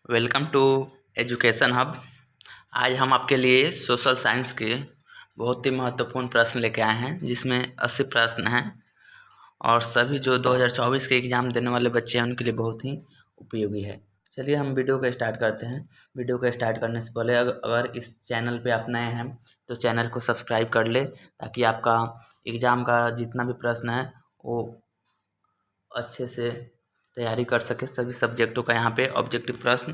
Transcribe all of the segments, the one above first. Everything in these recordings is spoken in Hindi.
Welcome to education hub. आज हम आपके लिए सोशल साइंस के बहुत ही महत्वपूर्ण प्रश्न लेके आए हैं, जिसमें 80 प्रश्न हैं और सभी जो 2024 के एग्ज़ाम देने वाले बच्चे हैं उनके लिए बहुत ही उपयोगी है। चलिए हम वीडियो को स्टार्ट करते हैं। वीडियो को स्टार्ट करने से पहले अगर इस चैनल पे आप नए हैं तो चैनल को सब्सक्राइब कर ले, ताकि आपका एग्ज़ाम का जितना भी प्रश्न है वो अच्छे से तैयारी कर सके। सभी सब्जेक्टों का यहाँ पे ऑब्जेक्टिव प्रश्न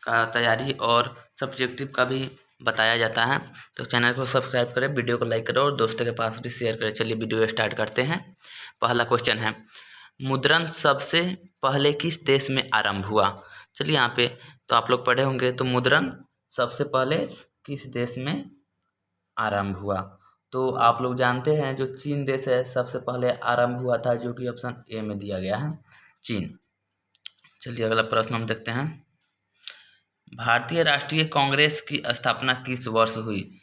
का तैयारी और सब्जेक्टिव का भी बताया जाता है। तो चैनल को सब्सक्राइब करें, वीडियो को लाइक करें और दोस्तों के पास भी शेयर करें। चलिए वीडियो स्टार्ट करते हैं। पहला क्वेश्चन है, मुद्रण सबसे पहले किस देश में आरंभ हुआ? चलिए यहाँ पे तो आप लोग पढ़े होंगे, तो मुद्रण सबसे पहले किस देश में आरंभ हुआ? तो आप लोग जानते हैं जो चीन देश है सबसे पहले आरंभ हुआ था, जो कि ऑप्शन ए में दिया गया है, चीन। चलिए अगला प्रश्न हम देखते हैं। भारतीय राष्ट्रीय कांग्रेस की स्थापना किस वर्ष हुई?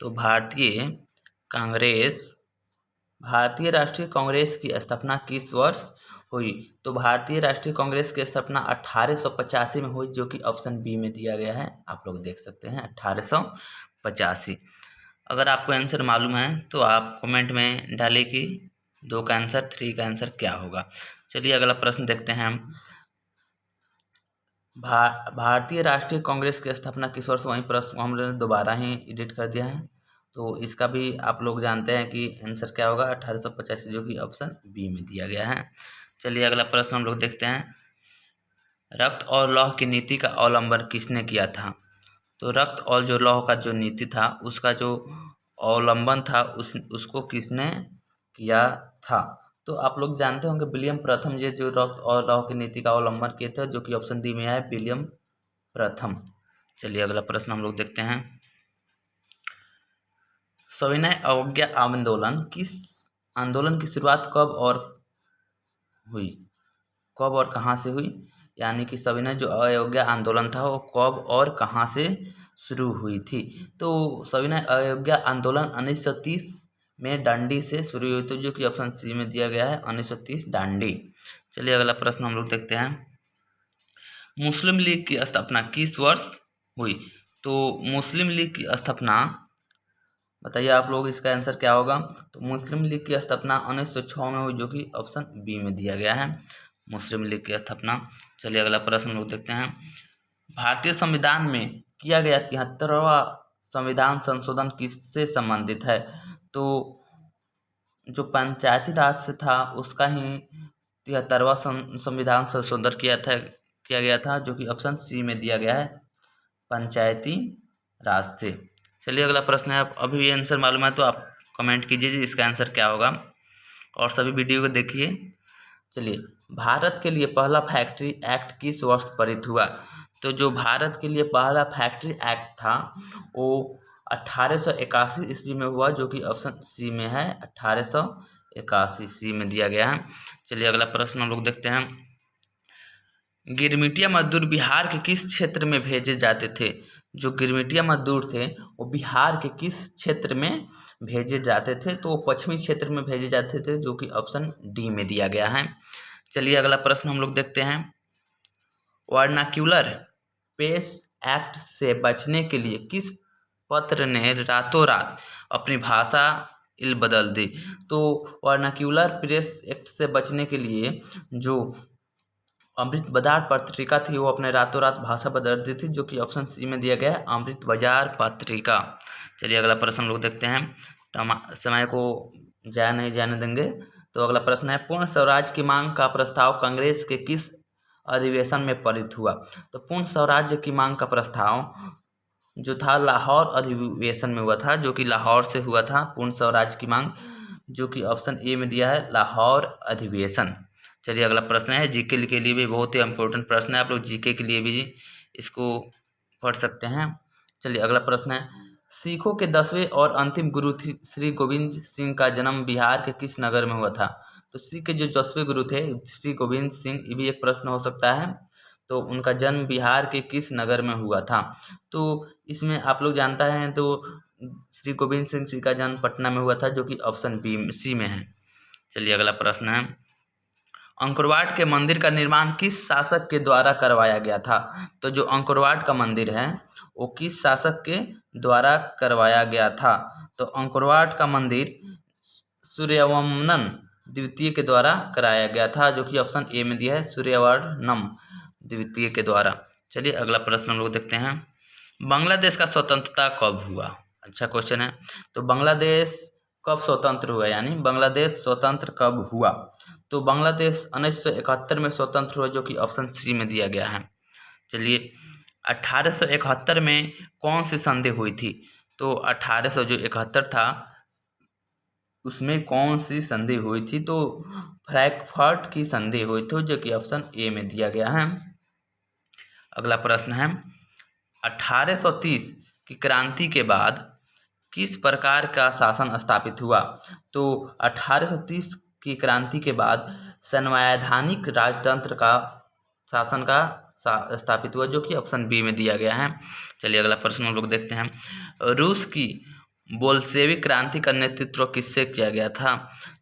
तो भारतीय राष्ट्रीय कांग्रेस की स्थापना किस वर्ष हुई? तो भारतीय राष्ट्रीय कांग्रेस की स्थापना 1885 में हुई, जो कि ऑप्शन बी में दिया गया है। आप लोग देख सकते हैं 1885। अगर आपको आंसर मालूम है तो आप कमेंट में डालें कि 2 का आंसर, 3 का आंसर क्या होगा। चलिए अगला प्रश्न देखते हैं हम। भारतीय राष्ट्रीय कांग्रेस की स्थापना किस वर्ष? वहीं प्रश्न को हम लोगों ने दोबारा ही एडिट कर दिया है, तो इसका भी आप लोग जानते हैं कि आंसर क्या होगा, 1885, जो कि ऑप्शन बी में दिया गया है। चलिए अगला प्रश्न हम लोग देखते हैं। रक्त और लौह की नीति का अवलंबन किसने किया था? तो रक्त और जो लौह का जो नीति था उसका जो अवलंबन था उसको किसने किया था? तो आप लोग जानते होंगे विलियम प्रथम, ये जो रक्त और लौह की नीति का अवलंबन किए थे, जो कि ऑप्शन डी में है, विलियम प्रथम। चलिए अगला प्रश्न हम लोग देखते हैं। सविनय अवज्ञा आंदोलन की शुरुआत कब और हुई? कब और कहाँ से हुई? यानी कि सविनय जो अयोग्य आंदोलन था वो कब और कहाँ से शुरू हुई थी? तो सविनय अयोग्य आंदोलन 1930 में डांडी से शुरू हुई थी, जो कि ऑप्शन सी में दिया गया है, 1930 डांडी। चलिए अगला प्रश्न हम लोग देखते हैं। मुस्लिम लीग की स्थापना किस वर्ष हुई? तो मुस्लिम लीग की स्थापना, बताइए आप लोग इसका आंसर क्या होगा? तो मुस्लिम लीग की स्थापना 1906 में हुई, जो कि ऑप्शन बी में दिया गया है, मुस्लिम लीग की स्थापना। चलिए अगला प्रश्न लोग देखते हैं। भारतीय संविधान में किया गया 73वां संविधान संशोधन किससे संबंधित है? तो जो पंचायती राज से था उसका ही 73वां संविधान संशोधन किया गया था, जो कि ऑप्शन सी में दिया गया है, पंचायती राज से। चलिए अगला प्रश्न है। आप अभी ये आंसर मालूम है तो आप कमेंट कीजिए जी इसका आंसर क्या होगा, और सभी वीडियो को देखिए। चलिए, भारत के लिए पहला फैक्ट्री एक्ट किस वर्ष पारित हुआ? तो जो भारत के लिए पहला फैक्ट्री एक्ट था वो 1881 ईस्वी में हुआ, जो कि ऑप्शन सी में है, 1881 सी में दिया गया है। चलिए अगला प्रश्न हम लोग देखते हैं। गिरमिटिया मजदूर बिहार के किस क्षेत्र में भेजे जाते थे? जो गिरमिटिया मजदूर थे वो बिहार के किस क्षेत्र में भेजे जाते थे? तो वो पश्चिमी क्षेत्र में भेजे जाते थे, जो कि ऑप्शन डी में दिया गया है। चलिए अगला प्रश्न हम लोग देखते हैं। वर्नाक्यूलर प्रेस एक्ट से बचने के लिए किस पत्र ने रातों रात अपनी भाषा बदल दी? तो वर्नाक्यूलर प्रेस एक्ट से बचने के लिए जो अमृत बाजार पत्रिका थी वो अपने रातों रात भाषा बदल दी थी, जो कि ऑप्शन सी में दिया गया है, अमृत बाजार पत्रिका। चलिए अगला प्रश्न लोग देखते हैं। समय को जाया नहीं जाने देंगे। तो अगला प्रश्न है, पूर्ण स्वराज की मांग का प्रस्ताव कांग्रेस के किस अधिवेशन में पारित हुआ? तो पूर्ण स्वराज्य की मांग का प्रस्ताव जो था लाहौर अधिवेशन में हुआ था, जो कि लाहौर से हुआ था पूर्ण स्वराज की मांग, जो कि ऑप्शन ए में दिया है, लाहौर अधिवेशन। चलिए अगला प्रश्न है, जीके के लिए भी बहुत ही इंपॉर्टेंट प्रश्न है, आप लोग जीके के लिए भी इसको पढ़ सकते हैं। चलिए अगला प्रश्न है, सिखों के 10वें और अंतिम गुरु श्री गोविंद सिंह का जन्म बिहार के किस नगर में हुआ था? तो सिख के जो 10वें गुरु थे श्री गोविंद सिंह, ये भी एक प्रश्न हो सकता है। तो उनका जन्म बिहार के किस नगर में हुआ था? तो इसमें आप लोग जानता हैं तो श्री गोविंद सिंह जी का जन्म पटना में हुआ था, जो कि ऑप्शन बी सी में है। चलिए अगला प्रश्न है, अंकोरवाट के मंदिर का निर्माण किस शासक के द्वारा करवाया गया था? तो जो अंकोरवाट का मंदिर है वो किस शासक के द्वारा करवाया गया था? तो अंकोरवाट का मंदिर सूर्यवर्मन द्वितीय के द्वारा कराया गया था, जो कि ऑप्शन ए में दिया है, सूर्यवर्मन द्वितीय के द्वारा। चलिए अगला प्रश्न हम लोग देखते हैं। बांग्लादेश का स्वतंत्रता कब हुआ? अच्छा क्वेश्चन है। तो बांग्लादेश कब स्वतंत्र हुआ, यानी बांग्लादेश स्वतंत्र कब हुआ? तो बांग्लादेश 1971 में स्वतंत्र हुआ, जो कि ऑप्शन सी में दिया गया है। चलिए 1871 में कौन सी संधि हुई थी? तो 1871 था उसमें कौन सी संधि हुई थी? तो फ्रैंकफर्ट की संधि हुई थी, जो कि ऑप्शन ए में दिया गया है। अगला प्रश्न है 1830 की क्रांति के बाद किस प्रकार का शासन स्थापित हुआ? तो 1830 की क्रांति के बाद संवैधानिक राजतंत्र का शासन का स्थापित हुआ, जो कि ऑप्शन बी में दिया गया है। चलिए अगला प्रश्न हम लोग देखते हैं। रूस की बोल्शेविक क्रांति का नेतृत्व किससे किया गया था?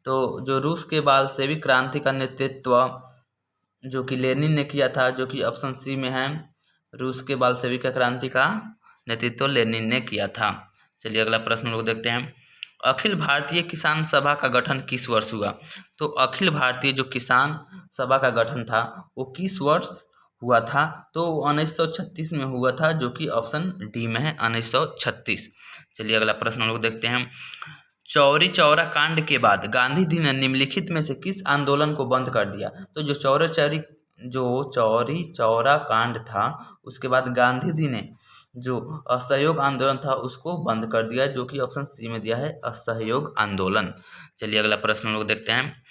तो जो रूस के बोल्शेविक क्रांति का नेतृत्व जो कि लेनिन ने किया था, जो कि ऑप्शन सी में है। रूस के बोल्शेविक क्रांति का नेतृत्व लेनिन ने किया था। चलिए अगला प्रश्न लोग देखते हैं। अखिल भारतीय किसान सभा का गठन किस वर्ष हुआ? तो अखिल भारतीय जो किसान सभा का गठन था वो किस वर्ष हुआ था? तो 1936 में हुआ था, जो कि ऑप्शन डी में है, 1936। चलिए अगला प्रश्न लोग देखते हैं। चौरी चौरा कांड के बाद गांधी जी ने निम्नलिखित में से किस आंदोलन को बंद कर दिया? तो जो चौरी चौरा कांड था उसके बाद गांधी जी ने जो असहयोग आंदोलन था उसको बंद कर दिया, जो कि ऑप्शन सी में दिया है, असहयोग आंदोलन। चलिए अगला प्रश्न लोग देखते हैं।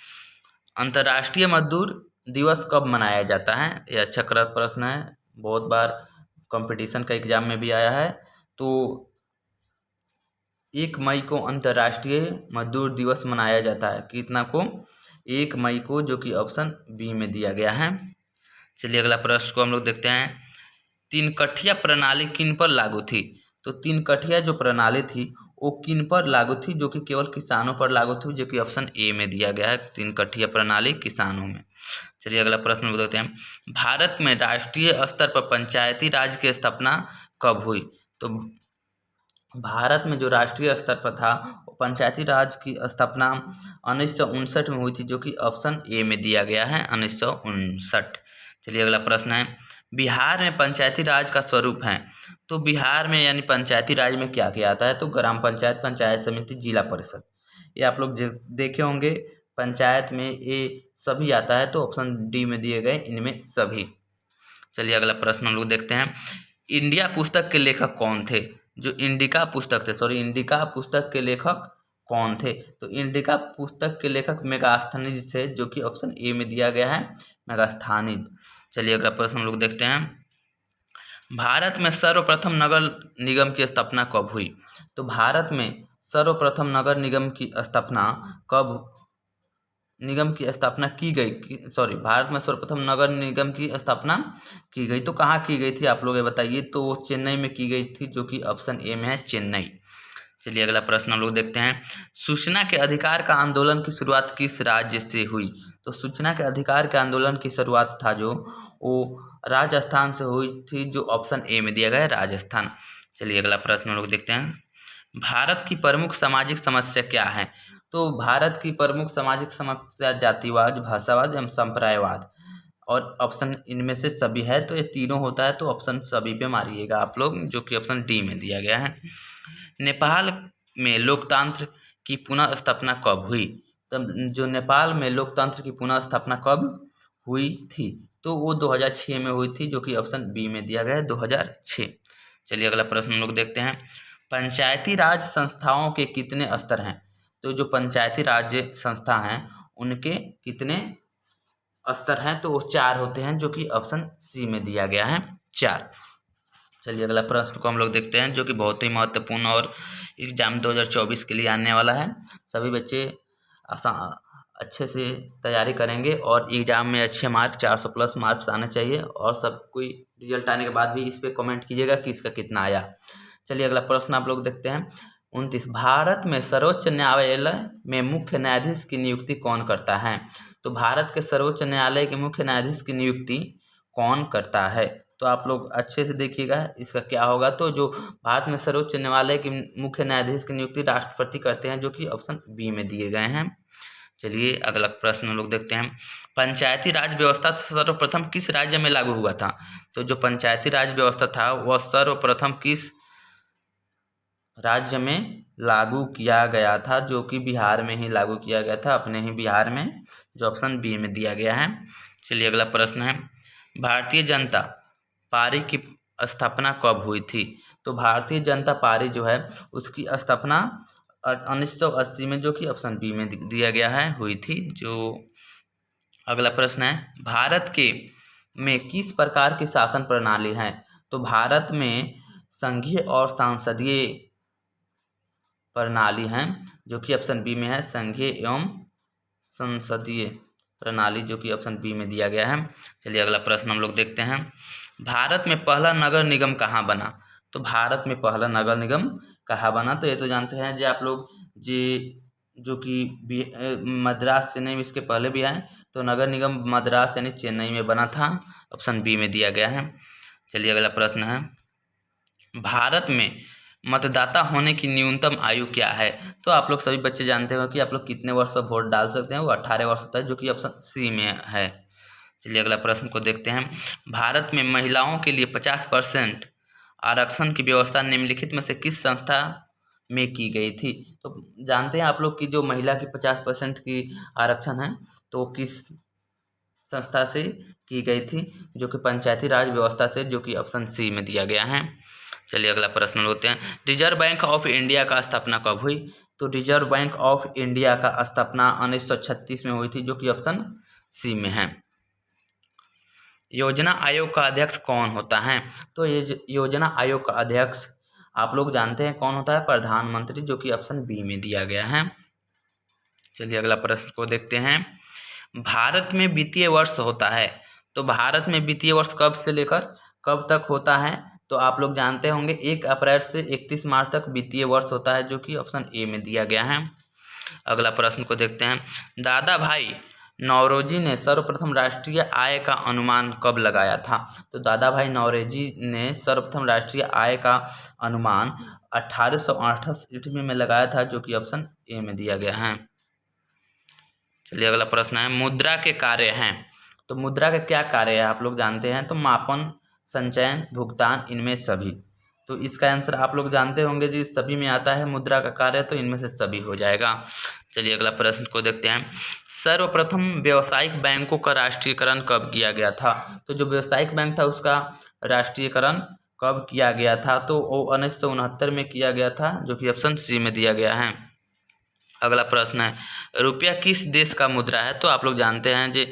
अंतर्राष्ट्रीय मजदूर दिवस कब मनाया जाता है? यह अच्छा प्रश्न है, बहुत बार कंपटीशन का एग्जाम में भी आया है। तो 1 मई को अंतर्राष्ट्रीय मजदूर दिवस मनाया जाता है। कितना को? 1 मई को, जो कि ऑप्शन बी में दिया गया है। चलिए अगला प्रश्न को हम लोग देखते हैं। 3 कठिया प्रणाली किन पर लागू थी? तो 3 कठिया जो प्रणाली थी वो किन पर लागू थी? जो कि केवल किसानों पर लागू थी, जो कि ऑप्शन ए में दिया गया है, 3 कठिया प्रणाली किसानों में। चलिए अगला प्रश्न लोग देखते हैं। भारत में राष्ट्रीय स्तर पर पंचायती राज की स्थापना कब हुई? तो भारत में जो राष्ट्रीय स्तर पर था पंचायती राज की स्थापना 1959 में हुई थी, जो कि ऑप्शन ए में दिया गया है, 1959। चलिए अगला प्रश्न है। बिहार में पंचायती राज का स्वरूप है। तो बिहार में यानी पंचायती राज में क्या क्या आता है? तो ग्राम पंचायत, पंचायत समिति, जिला परिषद, ये आप लोग देखे होंगे। पंचायत में ये सभी आता है, तो ऑप्शन डी में दिए गए इनमें सभी। चलिए अगला प्रश्न हम लोग देखते हैं। इंडिया पुस्तक के लेखक कौन थे? जो इंडिका पुस्तक के लेखक कौन थे? तो इंडिका पुस्तक के लेखक मेगास्थनीज थे, जो कि ऑप्शन ए में दिया गया है, मेगास्थनीज। चलिए अगला प्रश्न हम लोग देखते हैं। भारत में सर्वप्रथम नगर निगम की स्थापना कब हुई? तो भारत में सर्वप्रथम नगर निगम की स्थापना की गई, भारत में सर्वप्रथम नगर निगम की स्थापना की गई, तो कहाँ की गई थी आप लोग ये बताइए? तो चेन्नई में की गई थी, जो कि ऑप्शन ए में है, चेन्नई। चलिए अगला प्रश्न हम लोग देखते हैं। सूचना के अधिकार का आंदोलन की शुरुआत किस राज्य से हुई? तो सूचना के अधिकार के आंदोलन की शुरुआत था जो वो राजस्थान से हुई थी, जो ऑप्शन ए में दिया गया है, राजस्थान। चलिए अगला प्रश्न हम लोग देखते हैं। भारत की प्रमुख सामाजिक समस्या क्या है? तो भारत की प्रमुख सामाजिक समस्या जातिवाद, भाषावाद एवं संप्रदायवाद, और ऑप्शन इनमें से सभी है, तो ये तीनों होता है, तो ऑप्शन सभी पे मारिएगा आप लोग, जो कि ऑप्शन डी में दिया गया है। नेपाल में लोकतंत्र की पुनः स्थापना कब हुई? तब जो नेपाल में लोकतंत्र की पुनः स्थापना कब हुई थी? तो वो 2006 में हुई थी, जो कि ऑप्शन बी में दिया गया है, 2006। चलिए अगला प्रश्न हम लोग देखते हैं। पंचायती राज संस्थाओं के कितने स्तर हैं? तो जो पंचायती राज संस्था हैं उनके कितने स्तर हैं? तो वो 4 होते हैं, जो कि ऑप्शन सी में दिया गया है, 4। चलिए अगला प्रश्न को हम लोग देखते हैं, जो कि बहुत ही महत्वपूर्ण और एग्जाम 2024 के लिए आने वाला है। सभी बच्चे अच्छे से तैयारी करेंगे और एग्जाम में अच्छे मार्क 400 प्लस मार्क्स आने चाहिए, और सब कोई रिजल्ट आने के बाद भी इस पर कमेंट कीजिएगा कि इसका कितना आया। चलिए अगला प्रश्न आप लोग देखते हैं। 29, भारत में सर्वोच्च न्यायालय में मुख्य न्यायाधीश की नियुक्ति कौन करता है? तो भारत के सर्वोच्च न्यायालय के मुख्य न्यायाधीश की नियुक्ति कौन करता है? तो आप लोग अच्छे से देखिएगा इसका क्या होगा। तो जो भारत में सर्वोच्च न्यायालय के मुख्य न्यायाधीश की नियुक्ति राष्ट्रपति करते हैं, जो कि ऑप्शन बी में दिए गए हैं। चलिए अगला प्रश्न हम लोग देखते हैं। पंचायती राज व्यवस्था सर्वप्रथम किस राज्य में लागू हुआ था? तो जो पंचायती राज व्यवस्था था वह सर्वप्रथम किस राज्य में लागू किया गया था? जो कि बिहार में ही लागू किया गया था, अपने ही बिहार में, जो ऑप्शन बी में दिया गया है। चलिए अगला प्रश्न है, भारतीय जनता पार्टी की स्थापना कब हुई थी? तो भारतीय जनता पार्टी जो है उसकी स्थापना 1980 में, जो कि ऑप्शन बी में दिया गया है, हुई थी। जो अगला प्रश्न है, भारत के में किस प्रकार की शासन प्रणाली है? तो भारत में संघीय और सांसदीय प्रणाली है, जो कि ऑप्शन बी में है, संघीय एवं संसदीय प्रणाली, जो कि ऑप्शन बी में दिया गया है। चलिए अगला प्रश्न हम लोग देखते हैं, भारत में पहला नगर निगम कहाँ बना? तो भारत में पहला नगर निगम कहाँ बना? तो ये तो जानते हैं जो आप लोग जो कि मद्रास चेन्नई इसके पहले भी आए, तो नगर निगम मद्रास यानी चेन्नई में बना था, ऑप्शन बी में दिया गया है। चलिए अगला प्रश्न है, भारत में मतदाता होने की न्यूनतम आयु क्या है? तो आप लोग सभी बच्चे जानते हो कि आप लोग कितने वर्ष पर वोट डाल सकते हैं, वो 18 वर्ष होता है, जो कि ऑप्शन सी में है। चलिए अगला प्रश्न को देखते हैं, भारत में महिलाओं के लिए 50% आरक्षण की व्यवस्था निम्नलिखित में से किस संस्था में की गई थी? तो जानते हैं आप लोग कि जो महिला की 50% की आरक्षण है तो किस संस्था से की गई थी? जो कि पंचायती राज व्यवस्था से, जो कि ऑप्शन सी में दिया गया है। चलिए अगला प्रश्न होते हैं, रिजर्व बैंक ऑफ इंडिया का स्थापना कब हुई? तो रिजर्व बैंक ऑफ इंडिया का स्थापना 1936 में हुई थी, जो कि ऑप्शन सी में है। योजना आयोग का अध्यक्ष कौन होता है? तो ये योजना आयोग का अध्यक्ष आप लोग जानते हैं कौन होता है, प्रधानमंत्री, जो कि ऑप्शन बी में दिया गया है। चलिए अगला प्रश्न को देखते हैं, भारत में वित्तीय वर्ष होता है, तो भारत में वित्तीय वर्ष कब से लेकर कब तक होता है? तो आप लोग जानते होंगे 1 अप्रैल से 31 मार्च तक वित्तीय वर्ष होता है, जो कि ऑप्शन ए में दिया गया है। अगला प्रश्न को देखते हैं, दादा भाई नौरोजी ने सर्वप्रथम राष्ट्रीय आय का अनुमान कब लगाया था? तो दादा भाई नौरोजी ने सर्वप्रथम राष्ट्रीय आय का अनुमान 1868 ईस्वी में लगाया था, जो कि ऑप्शन ए में दिया गया है। चलिए अगला प्रश्न है, मुद्रा के कार्य हैं, तो मुद्रा के क्या कार्य है आप लोग जानते हैं? तो मापन, संचयन, भुगतान, इनमें सभी। तो इसका आंसर आप लोग जानते होंगे जी, सभी में आता है मुद्रा का कार्य, तो इनमें से सभी हो जाएगा। चलिए अगला प्रश्न को देखते हैं, सर्वप्रथम व्यावसायिक बैंकों का राष्ट्रीयकरण कब किया गया था? तो जो व्यावसायिक बैंक था उसका राष्ट्रीयकरण कब किया गया था? तो वो 1969 में किया गया था, जो कि ऑप्शन सी में दिया गया है। अगला प्रश्न है, रुपया किस देश का मुद्रा है? तो आप लोग जानते हैं जी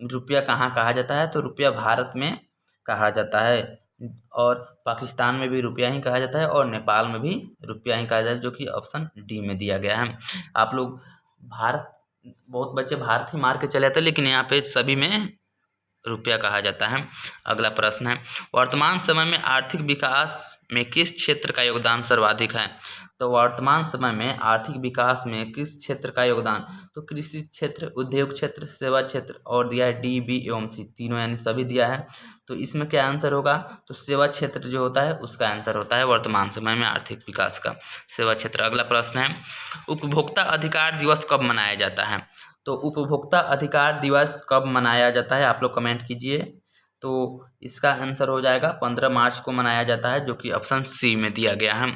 रुपया कहाँ कहा जाता है? तो रुपया भारत में कहा जाता है, और पाकिस्तान में भी रुपया ही कहा जाता है, और नेपाल में भी रुपया ही कहा जाता है, जो कि ऑप्शन डी में दिया गया है। आप लोग भारत, बहुत बच्चे भारत ही मार के चले जाते हैं, लेकिन यहाँ पे सभी में रुपया कहा जाता है। अगला प्रश्न है, वर्तमान समय में आर्थिक विकास में किस क्षेत्र का योगदान सर्वाधिक है? तो वर्तमान समय में आर्थिक विकास में किस क्षेत्र का योगदान? तो कृषि क्षेत्र, उद्योग क्षेत्र, सेवा क्षेत्र, और दिया है डी, बी एवं सी, तीनों यानी सभी दिया है। तो इसमें क्या आंसर होगा? तो सेवा क्षेत्र जो होता है उसका आंसर होता है वर्तमान समय में आर्थिक विकास का सेवा क्षेत्र। अगला प्रश्न है, उपभोक्ता अधिकार दिवस कब मनाया जाता है? तो उपभोक्ता अधिकार दिवस कब मनाया जाता है आप लोग कमेंट कीजिए। तो इसका आंसर हो जाएगा 15 मार्च को मनाया जाता है, जो कि ऑप्शन सी में दिया गया है।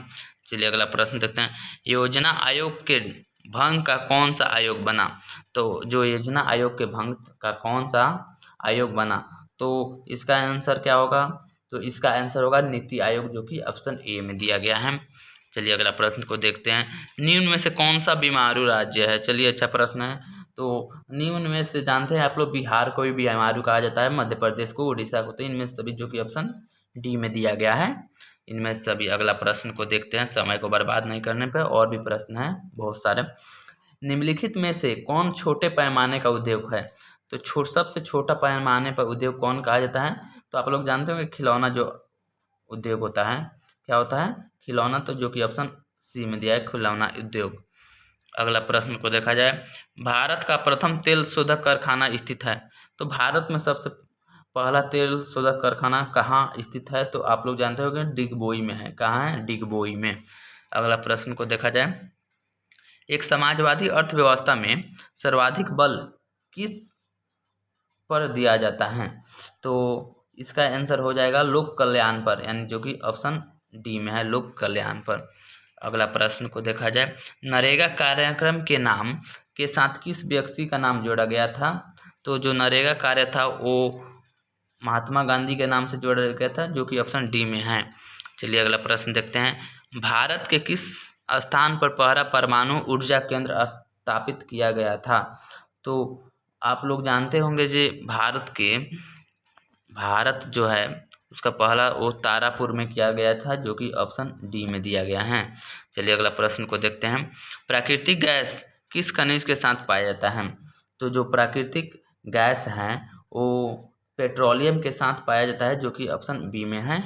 चलिए अगला प्रश्न देखते हैं, योजना आयोग के भंग का कौन सा आयोग बना? तो जो योजना आयोग के भंग का कौन सा आयोग बना? तो इसका आंसर क्या होगा? तो इसका आंसर होगा नीति आयोग, जो कि ऑप्शन ए में दिया गया है। चलिए अगला प्रश्न को देखते हैं, निम्न में से कौन सा बीमारू राज्य है? चलिए अच्छा प्रश्न है। तो निम्न में से जानते हैं आप लोग बिहार को भी बीमारू कहा जाता है, मध्य प्रदेश को, उड़ीसा को, तो इनमें सभी, जो कि ऑप्शन डी में दिया गया है, इनमें सभी। अगला प्रश्न को देखते हैं, समय को बर्बाद नहीं करने पर, और भी प्रश्न हैं बहुत सारे। निम्नलिखित में से कौन छोटे पैमाने का उद्योग है? तो सबसे छोटा पैमाने पर उद्योग कौन कहा जाता है? तो आप लोग जानते होंगे खिलौना जो उद्योग होता है, क्या होता है? खिलौना, तो जो कि ऑप्शन सी में दिया है, खिलौना उद्योग। अगला प्रश्न को देखा जाए, भारत का प्रथम तेल शोधक कारखाना स्थित है। तो भारत में सबसे पहला तेल शोधक कारखाना कहाँ स्थित है? तो आप लोग जानते होंगे डिगबोई में है। कहाँ है? डिगबोई में। अगला प्रश्न को देखा जाए, एक समाजवादी अर्थव्यवस्था में सर्वाधिक बल किस पर दिया जाता है? तो इसका आंसर हो जाएगा लोक कल्याण पर, यानी जो कि ऑप्शन डी में है, लोक कल्याण पर। अगला प्रश्न को देखा जाए, नरेगा कार्यक्रम के नाम के साथ किस व्यक्ति का नाम जोड़ा गया था? तो जो नरेगा कार्य था वो महात्मा गांधी के नाम से जोड़ा गया था, जो कि ऑप्शन डी में है। चलिए अगला प्रश्न देखते हैं, भारत के किस स्थान पर पहला परमाणु ऊर्जा केंद्र स्थापित किया गया था? तो आप लोग जानते होंगे जे भारत जो है उसका पहला वो तारापुर में किया गया था, जो कि ऑप्शन डी में दिया गया है। चलिए अगला प्रश्न को देखते हैं, प्राकृतिक गैस किस खनिज के साथ पाया जाता है? तो जो प्राकृतिक गैस है वो पेट्रोलियम के साथ पाया जाता है, जो कि ऑप्शन बी में है।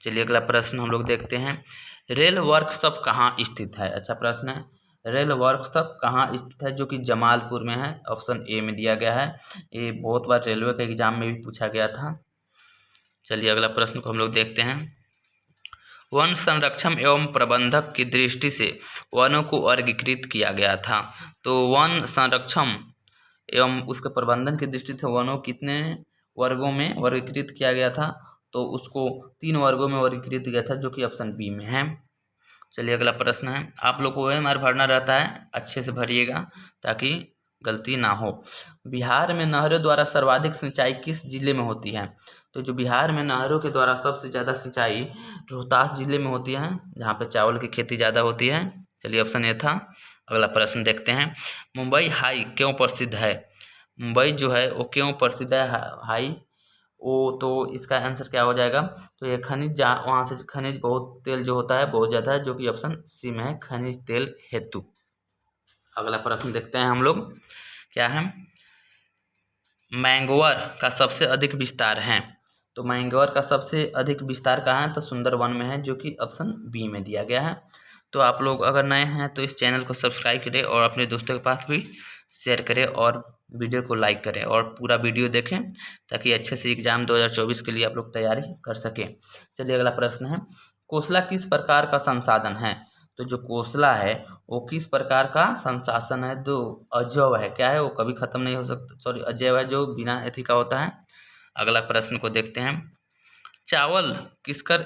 चलिए अगला प्रश्न हम लोग देखते हैं, रेल वर्कशॉप कहाँ स्थित है? अच्छा प्रश्न है, रेल वर्कशॉप कहाँ स्थित है? जो कि जमालपुर में है, ऑप्शन ए में दिया गया है। ये बहुत बार रेलवे के एग्जाम में भी पूछा गया था। चलिए अगला प्रश्न को हम लोग देखते हैं, वन संरक्षण एवं प्रबंधक की दृष्टि से वनों को वर्गीकृत किया गया था। तो वन संरक्षण एवं उसके प्रबंधन की दृष्टि से वनों कितने वर्गों में वर्गीकृत किया गया था? तो उसको 3 वर्गों में वर्गीकृत किया था, जो कि ऑप्शन बी में है। चलिए अगला प्रश्न है, आप लोग को OMR भरना रहता है, अच्छे से भरिएगा ताकि गलती ना हो। बिहार में नहरों द्वारा सर्वाधिक सिंचाई किस जिले में होती है? तो जो बिहार में नहरों के द्वारा सबसे ज़्यादा सिंचाई रोहतास जिले में होती है, जहाँ पे चावल की खेती ज़्यादा होती है। चलिए ऑप्शन ए था। अगला प्रश्न देखते हैं, मुंबई हाई क्यों प्रसिद्ध है? मुंबई जो है वो क्यों प्रसिद्ध है हाई? वो तो इसका आंसर क्या हो जाएगा? तो ये खनिज, जहाँ वहाँ से खनिज बहुत तेल जो होता है बहुत ज़्यादा है, जो कि ऑप्शन सी में है, खनिज तेल हेतु। अगला प्रश्न देखते हैं हम लोग, क्या है, मैंगोर का सबसे अधिक विस्तार है? तो मैंगोर का सबसे अधिक विस्तार कहाँ है? तो सुंदरवन में है, जो कि ऑप्शन बी में दिया गया है। तो आप लोग अगर नए हैं तो इस चैनल को सब्सक्राइब करें और अपने दोस्तों के पास भी शेयर करें और वीडियो को लाइक करें और पूरा वीडियो देखें, ताकि अच्छे से एग्जाम 2024 के लिए आप लोग तैयारी कर सकें। चलिए अगला प्रश्न है, कोसला किस प्रकार का संसाधन है? तो जो कोसला है वो किस प्रकार का संसाधन है? जो अजैव है, क्या है, वो कभी खत्म नहीं हो सकता, सॉरी अजैव है, जो बिना एथी का होता है। अगला प्रश्न को देखते हैं, चावल किसकर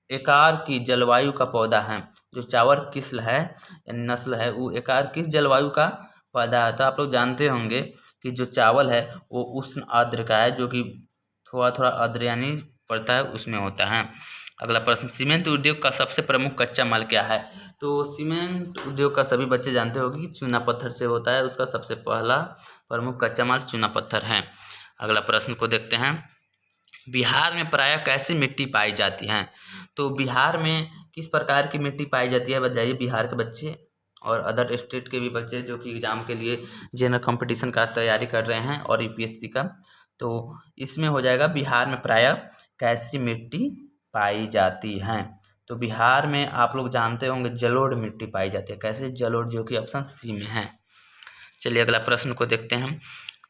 एकार की जलवायु का पौधा है? जो चावल किस्ल है यानी नस्ल है, वो एकार किस जलवायु का पौधा है? तो आप लोग जानते होंगे कि जो चावल है वो उष्ण आर्द्र का है, जो कि थोड़ा थोड़ा आर्द्र यानी पड़ता है उसमें होता है। अगला प्रश्न, सीमेंट उद्योग का सबसे प्रमुख कच्चा माल क्या है? तो सीमेंट उद्योग का सभी बच्चे जानते होंगे कि चूना पत्थर से होता है, उसका सबसे पहला प्रमुख कच्चा माल चूना पत्थर है। अगला प्रश्न को देखते हैं, बिहार में प्रायः कैसी मिट्टी पाई जाती है? तो बिहार में किस प्रकार की मिट्टी पाई जाती है बताइए, बिहार के बच्चे और अदर स्टेट के भी बच्चे जो कि एग्जाम के लिए जनरल कंपटीशन का तैयारी कर रहे हैं और UPSC का। तो इसमें हो जाएगा, बिहार में प्रायः कैसी मिट्टी पाई जाती है? तो बिहार में आप लोग जानते होंगे जलोढ़ मिट्टी पाई जाती है। कैसे? जलोढ़, जो कि ऑप्शन सी में है। चलिए अगला प्रश्न को देखते हैं,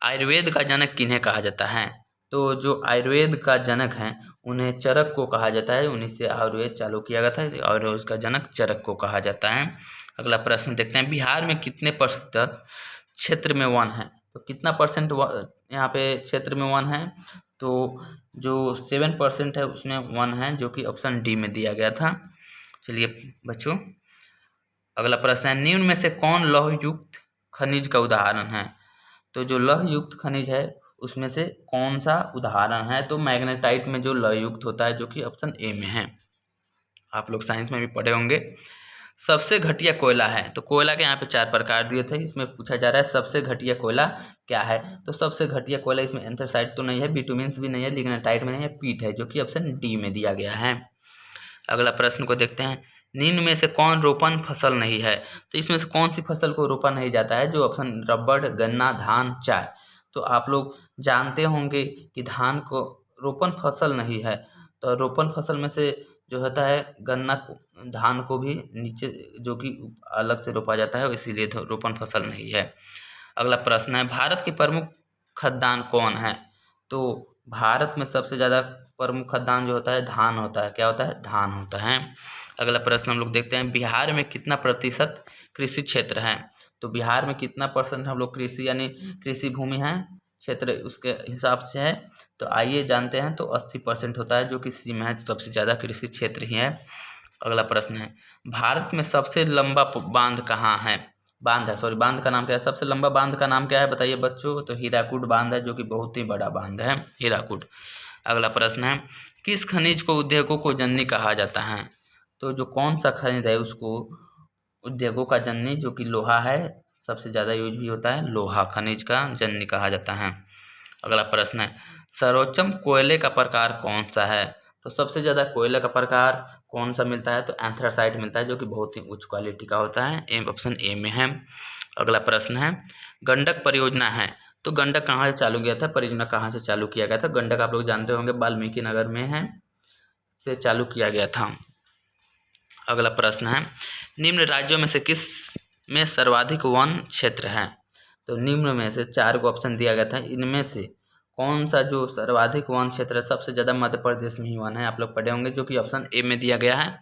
आयुर्वेद का जनक किन्हें कहा जाता है? तो जो आयुर्वेद का जनक है उन्हें चरक को कहा जाता है, उन्हीं से आयुर्वेद चालू किया गया था और उसका जनक चरक को कहा जाता है। अगला प्रश्न देखते हैं, बिहार में कितने प्रतिशत क्षेत्र में वन है? तो कितना परसेंट यहाँ पे क्षेत्र में वन है? तो जो 7% है उसमें वन है, जो कि ऑप्शन डी में दिया गया था। चलिए बच्चों अगला प्रश्न है, निम्न में से कौन लौह युक्त खनिज का उदाहरण है? तो जो लौह युक्त खनिज है उसमें से कौन सा उदाहरण है? तो मैग्नेटाइट में जो लौह युक्त होता है, जो कि ऑप्शन ए में है। आप लोग साइंस में भी पढ़े होंगे। सबसे घटिया कोयला है, तो कोयला के यहाँ पे 4 प्रकार दिए थे, इसमें पूछा जा रहा है सबसे घटिया कोयला क्या है? तो सबसे घटिया कोयला, इसमें एंथ्रासाइट तो नहीं है, बिटुमिन्स भी नहीं है, लिग्नाइट में नहीं है, पीट है, जो कि ऑप्शन डी में दिया गया है। अगला प्रश्न को देखते हैं, निम्न में से कौन रोपण फसल नहीं है? तो इसमें से कौन सी फसल को रोपा नहीं जाता है? जो ऑप्शन रबड़, गन्ना, धान, चाय। तो आप लोग जानते होंगे कि धान को रोपण फसल नहीं है, तो रोपण फसल में से जो होता है गन्ना धान को भी नीचे जो कि अलग से रोपा जाता है, इसीलिए रोपण फसल नहीं है। अगला प्रश्न है, भारत की प्रमुख खाद्यान्न कौन है? तो भारत में सबसे ज़्यादा प्रमुख खाद्यान्न जो होता है धान होता है। क्या होता है? धान होता है। अगला प्रश्न हम लोग देखते हैं, बिहार में कितना प्रतिशत कृषि क्षेत्र है? तो बिहार में कितना परसेंट हम लोग कृषि यानी कृषि भूमि है क्षेत्र उसके हिसाब से है? तो आइए जानते हैं। तो 80% होता है जो कि सी में है, सबसे ज़्यादा कृषि क्षेत्र ही है। अगला प्रश्न है, भारत में सबसे लंबा बांध कहाँ है? बांध का नाम क्या है? सबसे लंबा बांध का नाम क्या है बताइए बच्चों? तो हीराकुड बांध है, जो कि बहुत ही बड़ा बांध है हीराकुड। अगला प्रश्न है, किस खनिज को उद्योगों को जननी कहा जाता है? तो जो कौन सा खनिज है उसको उद्योगों का जननी, जो कि लोहा है, सबसे ज़्यादा यूज भी होता है, लोहा खनिज का जननी कहा जाता है। अगला प्रश्न है, सर्वोत्तम कोयले का प्रकार कौन सा है? तो सबसे ज़्यादा कोयले का प्रकार कौन सा मिलता है? तो एंथ्रासाइट मिलता है, जो कि बहुत ही उच्च क्वालिटी का होता है। ऑप्शन ए में है। अगला प्रश्न है, गंडक परियोजना है, तो गंडक कहाँ से चालू किया था? परियोजना कहाँ से चालू किया गया था? गंडक आप लोग जानते होंगे वाल्मीकि नगर में है से चालू किया गया था। अगला प्रश्न है, निम्न राज्यों में से किस में सर्वाधिक वन क्षेत्र है? तो निम्न में से 4 को ऑप्शन दिया गया था, इनमें से कौन सा जो सर्वाधिक वन क्षेत्र है? सबसे ज़्यादा मध्य प्रदेश में ही वन है, आप लोग पढ़े होंगे, जो कि ऑप्शन ए में दिया गया है।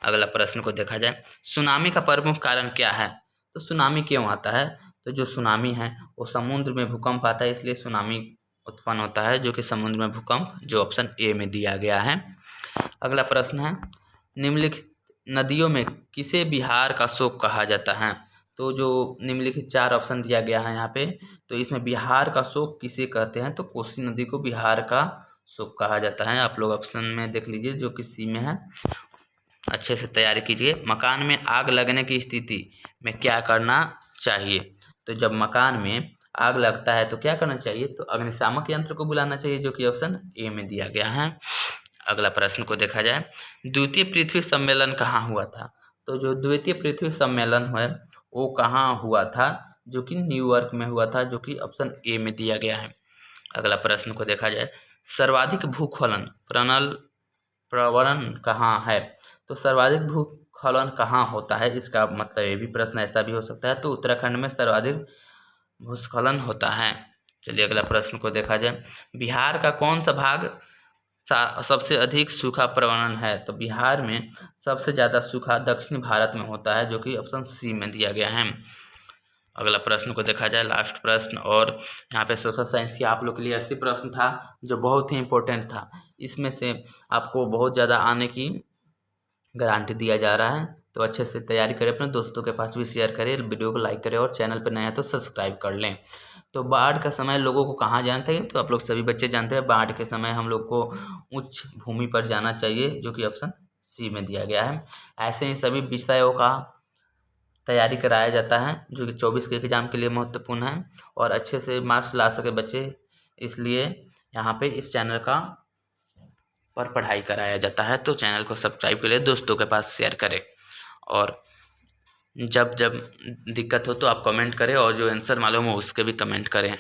अगला प्रश्न को देखा जाए, सुनामी का प्रमुख कारण क्या है? तो सुनामी क्यों आता है? तो जो सुनामी है वो समुद्र में भूकंप आता है, इसलिए सुनामी उत्पन्न होता है, जो कि समुद्र में भूकंप, जो ऑप्शन ए में दिया गया है। अगला प्रश्न है, निम्नलिखित नदियों में किसे बिहार का शोक कहा जाता है? तो जो निम्नलिखित 4 ऑप्शन दिया गया है यहाँ पे, तो इसमें बिहार का शोक किसे कहते हैं? तो कोसी नदी को बिहार का शोक कहा जाता है। आप लोग ऑप्शन में देख लीजिए, जो कि सी में है। अच्छे से तैयारी कीजिए। मकान में आग लगने की स्थिति में क्या करना चाहिए? तो जब मकान में आग लगता है तो क्या करना चाहिए? तो अग्निशामक यंत्र को बुलाना चाहिए, जो कि ऑप्शन ए में दिया गया है। अगला प्रश्न को देखा जाए, द्वितीय पृथ्वी सम्मेलन कहाँ हुआ था? तो जो द्वितीय पृथ्वी सम्मेलन है वो कहाँ हुआ था? जो कि न्यूयॉर्क में हुआ था, जो कि ऑप्शन ए में दिया गया है। अगला प्रश्न को देखा जाए, सर्वाधिक भूस्खलन प्रवण कहाँ है? तो सर्वाधिक भूस्खलन कहाँ होता है, इसका मतलब ये भी प्रश्न ऐसा भी हो सकता है। तो उत्तराखंड में सर्वाधिक भूस्खलन होता है। चलिए अगला प्रश्न को देखा जाए, बिहार का कौन सा भाग सबसे अधिक सूखा प्रवण है? तो बिहार में सबसे ज़्यादा सूखा दक्षिण भारत में होता है, जो कि ऑप्शन सी में दिया गया है। अगला प्रश्न को देखा जाए, लास्ट प्रश्न, और यहाँ पे सोशल साइंस की आप लोग के लिए 80 प्रश्न था, जो बहुत ही इंपॉर्टेंट था। इसमें से आपको बहुत ज़्यादा आने की गारंटी दिया जा रहा है, तो अच्छे से तैयारी करें, अपने दोस्तों के पास भी शेयर करें, वीडियो को लाइक करें, और चैनल पर नए हैं तो सब्सक्राइब कर लें। तो बाढ़ का समय लोगों को कहाँ जाना चाहिए? तो आप लोग सभी बच्चे जानते हैं, बाढ़ के समय हम लोग को उच्च भूमि पर जाना चाहिए, जो कि ऑप्शन सी में दिया गया है। ऐसे ही सभी विषयों का तैयारी कराया जाता है, जो कि 24 के एग्ज़ाम के लिए महत्वपूर्ण है, और अच्छे से मार्क्स ला सके बच्चे, इसलिए यहाँ पे इस चैनल का पर पढ़ाई कराया जाता है। तो चैनल को सब्सक्राइब करें, दोस्तों के पास शेयर करें, और जब जब दिक्कत हो तो आप कमेंट करें, और जो आंसर मालूम हो उसके भी कमेंट करें।